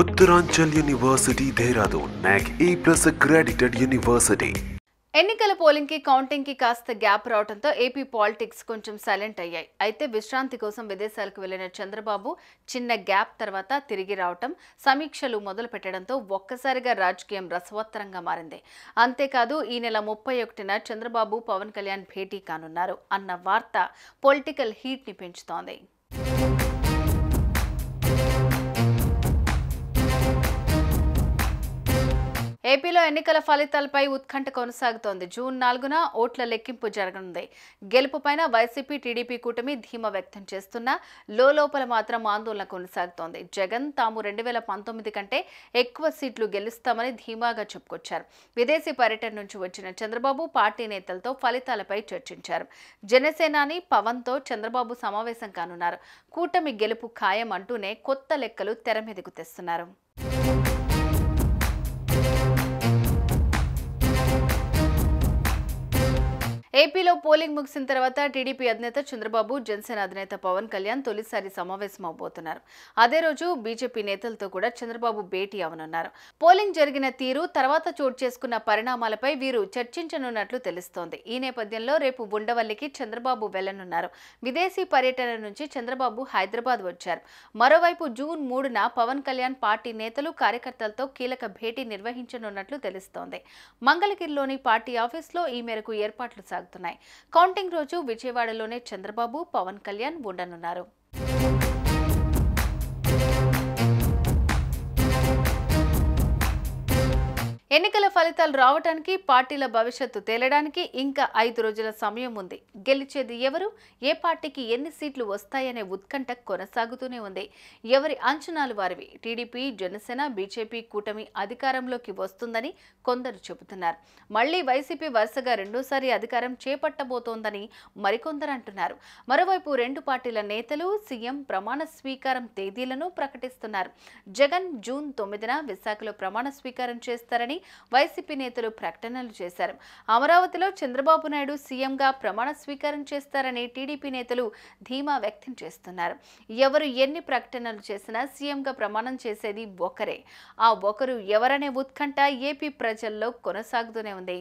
Uttaranchal University, Dehradun, NAC A+ accredited university. ఎన్నికల polling కి counting కి కాస్త గ్యాప్ రావడంతో ఏపీ పాలిటిక్స్ కొంచెం సైలెంట్ అయ్యాయి. అయితే విశ్రాంతి కోసం విదేశాలకు వెళ్లిన చంద్రబాబు చిన్న గ్యాప్ తర్వాత తిరిగి రావటం, సమీక్షలు మొదలు పెట్టడంతో ఒక్కసారిగా రాజకీయం రసవత్తరంగా మారింది. అంతేకాదు ఈ నెల 31న చంద్రబాబు పవన్ కళ్యాణ్ భేటీ కానున్నారు అన్న వార్త పొలిటికల్ హీట్ ని పెంచుతోంది. ఏపీలో ఎన్నికల ఫలితాలపై ఉత్కంఠ కొనసాగుతోంది. జూన్ 4న ఓట్ల లెక్కింపు జరగనుంది. గెలుపుపైన వైసీపీ టీడీపీ కూటమి ధీమా వ్యక్తం చేస్తున్నా లోపల మాత్రం ఆందోళన కొనసాగుతోంది. జగన్ తాము 2019 కంటే ఎక్కువ సీట్లు గెలుస్తామని ధీమాగా చెప్పుకొచ్చారు. విదేశీ పర్యటన నుంచి వచ్చిన చంద్రబాబు పార్టీ నేతలతో ఫలితాలపై చర్చించారు. జనసేనాని పవన్తో చంద్రబాబు సమావేశం కానున్నారు. కూటమి గెలుపు ఖాయం అంటూనే కొత్త లెక్కలు తెర మీదకు తెస్తున్నారు. ఏపీలో పోలింగ్ ముగిసిన తర్వాత టీడీపీ అధినేత చంద్రబాబు, జనసేన అధినేత పవన్ కళ్యాణ్ తొలిసారి సమావేశం అవబోతున్నారు. అదే రోజు బీజేపీ నేతలతో కూడా చంద్రబాబు భేటీ అవనున్నారు. పోలింగ్ జరిగిన తీరు, తర్వాత చోటు చేసుకున్న పరిణామాలపై వీరు చర్చించనున్నట్లు తెలుస్తోంది. ఈ నేపథ్యంలో రేపు ఉండవల్లికి చంద్రబాబు వెళ్లనున్నారు. విదేశీ పర్యటన నుంచి చంద్రబాబు హైదరాబాద్ వచ్చారు. మరోవైపు జూన్ 3న పవన్ కళ్యాణ్ పార్టీ నేతలు, కార్యకర్తలతో కీలక భేటీ నిర్వహించనున్నట్లు తెలుస్తోంది. మంగళగిరిలోని పార్టీ ఆఫీసులో ఈ మేరకు ఏర్పాట్లు సాగుతున్నాయి. కౌంటింగ్ రోజు విజయవాడలోనే చంద్రబాబు, పవన్ కళ్యాణ్ ఉండనున్నారు. ఎన్నికల ఫలితాలు రావడానికి, పార్టీల భవిష్యత్తు తేలడానికి ఇంకా 5 రోజుల సమయం ఉంది. గెలిచేది ఎవరు, ఏ పార్టీకి ఎన్ని సీట్లు వస్తాయనే ఉత్కంఠ కొనసాగుతూనే ఉంది. ఎవరి అంచనాలు వారివి. టీడీపీ, జనసేన, బీజేపీ కూటమి అధికారంలోకి వస్తుందని కొందరు చెబుతున్నారు. మళ్లీ వైసీపీ వరుసగా రెండోసారి అధికారం చేపట్టబోతోందని మరికొందరు అంటున్నారు. మరోవైపు రెండు పార్టీల నేతలు సీఎం ప్రమాణ స్వీకారం తేదీలను ప్రకటిస్తున్నారు. జగన్ జూన్ 9న విశాఖలో ప్రమాణ స్వీకారం చేస్తారని వైసీపీ నేతలు ప్రకటనలు చేశారు. అమరావతిలో చంద్రబాబు నాయుడు సీఎంగా ప్రమాణ స్వీకారం చేస్తారని టీడీపీ నేతలు ధీమా వ్యక్తం చేస్తున్నారు. ఎవరు ఎన్ని ప్రకటనలు చేసినా సీఎంగా ప్రమాణం చేసేది ఒకరే. ఆ ఒకరు ఎవరనే ఉత్కంఠ ఏపీ ప్రజల్లో కొనసాగుతూనే ఉంది.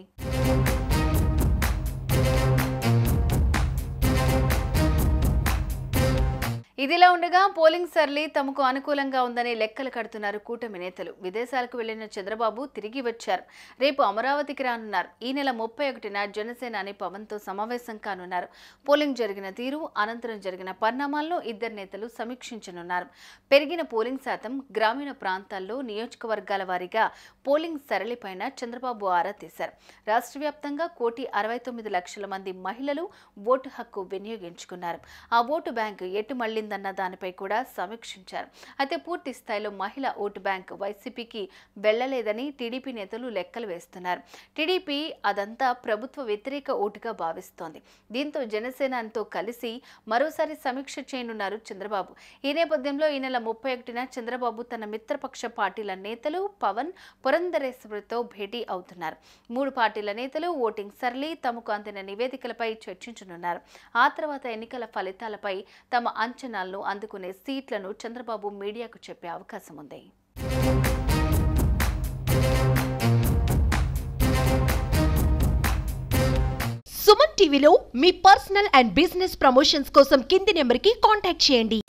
ఇదిలా ఉండగా పోలింగ్ సర్లీ తమకు అనుకూలంగా ఉందని లెక్కలు కడుతున్నారు కూటమి నేతలు. విదేశాలకు వెళ్లిన చంద్రబాబు తిరిగి వచ్చారు. రేపు అమరావతికి రానున్నారు. ఈ నెల 31న జనసేనాని పవన్తో సమావేశం కానున్నారు. పోలింగ్ జరిగిన తీరు, అనంతరం జరిగిన పరిణామాలను ఇద్దరు నేతలు సమీక్షించనున్నారు. పెరిగిన పోలింగ్ శాతం, గ్రామీణ ప్రాంతాల్లో నియోజకవర్గాల వారీగా పోలింగ్ సరళిపైన చంద్రబాబు ఆరా తీశారు. రాష్ట్ర వ్యాప్తంగా 1,69,00,000 మంది మహిళలు ఓటు హక్కు వినియోగించుకున్నారు. ఆ ఓటు బ్యాంకు ఎటు మళ్లిందన్న దానిపై కూడా సమీక్షించారు. అయితే పూర్తి స్థాయిలో మహిళా ఓటు బ్యాంకు వైసీపీకి వెళ్లలేదని టీడీపీ నేతలు లెక్కలు వేస్తున్నారు. టీడీపీ అదంతా ప్రభుత్వ వ్యతిరేక ఓటుగా భావిస్తోంది. దీంతో జనసేనతో కలిసి మరోసారి సమీక్ష చేయనున్నారు చంద్రబాబు. ఈ నేపథ్యంలో ఈ నెల 31న చంద్రబాబు తన మిత్రపక్ష పార్టీల నేతలు పవన్, పురంధరేశ్వరితో భేటీ అవుతున్నారు. 3 పార్టీల నేతలు ఓటింగ్ సర్లీ, తమకు అందిన నివేదికలపై చర్చించనున్నారు. ఆ తర్వాత ఎన్నికల ఫలితాలపై తమ అంచనాలను అందుకునే సీట్లను చంద్రబాబు మీడియాకు చెప్పే అవకాశం ఉంది. సుమన్ టీవీలో మీ పర్సనల్ అండ్ బిజినెస్ ప్రమోషన్స్ కోసం కింది నెంబర్కి కాంటాక్ట్ చేయండి.